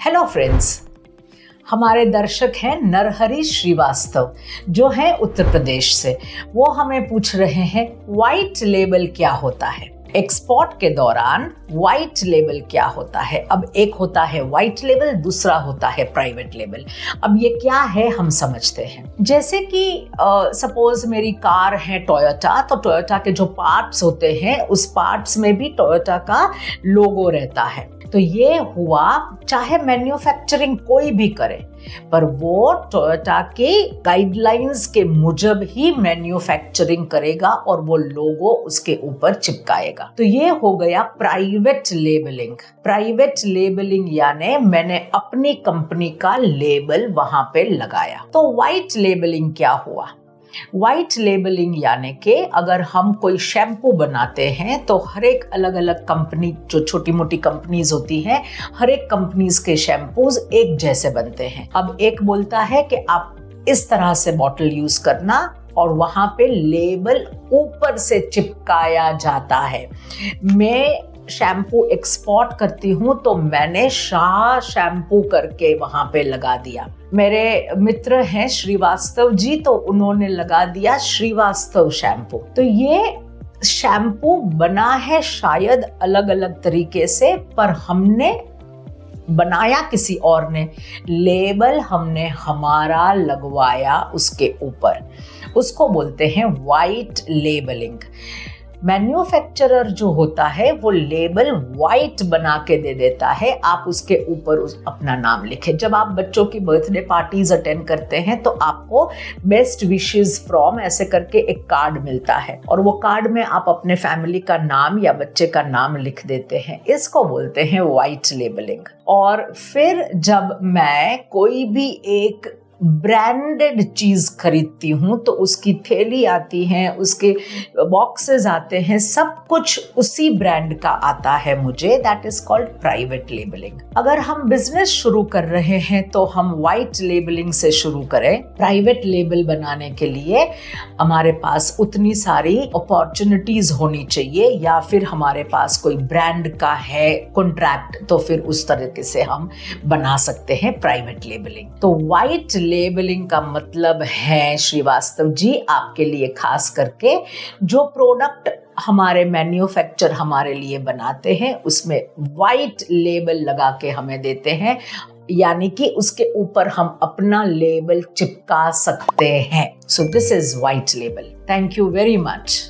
Hello friends, हमारे दर्शक हैं नरहरि श्रीवास्तव जो हैं उत्तर प्रदेश से। वो हमें पूछ रहे हैं व्हाइट लेबल क्या होता है, एक्सपोर्ट के दौरान व्हाइट लेबल क्या होता है। अब एक होता है व्हाइट लेबल, दूसरा होता है प्राइवेट लेबल। अब ये क्या है हम समझते हैं। जैसे कि सपोज मेरी कार है टोयोटा, तो टोयोटा के जो पार्ट्स होते हैं उस पार्ट्स में भी टोयोटा का लोगो रहता है। तो ये हुआ, चाहे मैन्युफैक्चरिंग कोई भी करे, पर वो टोयोटा के गाइडलाइंस के मुजब ही मैन्युफैक्चरिंग करेगा और वो लोगो उसके ऊपर चिपकाएगा। तो ये हो गया प्राइवेट लेबलिंग। प्राइवेट लेबलिंग यानी मैंने अपनी कंपनी का लेबल वहां पे लगाया। तो व्हाइट लेबलिंग क्या हुआ? व्हाइट लेबलिंग यानी कि अगर हम कोई शैम्पू बनाते हैं तो हर एक अलग अलग कंपनी, जो छोटी मोटी कंपनीज होती हैं, हर एक कंपनीज के शैम्पूज एक जैसे बनते हैं। अब एक बोलता है कि आप इस तरह से बॉटल यूज करना और वहां पे लेबल ऊपर से चिपकाया जाता है। मैं शैम्पू एक्सपोर्ट करती हूँ तो मैंने शाह शैम्पू करके वहां पे लगा दिया। मेरे मित्र हैं श्रीवास्तव जी, तो उन्होंने लगा दिया श्रीवास्तव शैम्पू। तो ये शैम्पू बना है शायद अलग अलग तरीके से, पर हमने बनाया किसी और ने, लेबल हमने हमारा लगवाया उसके ऊपर। उसको बोलते हैं व्हाइट लेबलिंग। मैन्युफैक्चरर जो होता है वो लेबल व्हाइट बना के दे देता है, आप उसके ऊपर अपना नाम लिखें। जब आप बच्चों की बर्थडे पार्टीज अटेंड करते हैं तो आपको बेस्ट विशेस फ्रॉम ऐसे करके एक कार्ड मिलता है, और वो कार्ड में आप अपने फैमिली का नाम या बच्चे का नाम लिख देते हैं। इसको बोलते हैं व्हाइट लेबलिंग। और फिर जब मैं कोई भी एक ब्रांडेड चीज खरीदती हूँ तो उसकी थैली आती है, उसके बॉक्सेस आते हैं, सब कुछ उसी ब्रांड का आता है मुझे। That is called private labelling. अगर हम बिजनेस शुरू कर रहे हैं तो हम व्हाइट लेबलिंग से शुरू करें। प्राइवेट लेबल बनाने के लिए हमारे पास उतनी सारी अपॉर्चुनिटीज होनी चाहिए, या फिर हमारे पास कोई ब्रांड का है कॉन्ट्रैक्ट, तो फिर उस तरीके से हम बना सकते हैं प्राइवेट लेबलिंग। तो व्हाइट लेबलिंग का मतलब है श्रीवास्तव जी आपके लिए खास करके जो प्रोडक्ट हमारे मैन्युफैक्चर हमारे लिए बनाते हैं उसमें व्हाइट लेबल लगा के हमें देते हैं, यानी कि उसके ऊपर हम अपना लेबल चिपका सकते हैं। So this is white label. Thank you very much.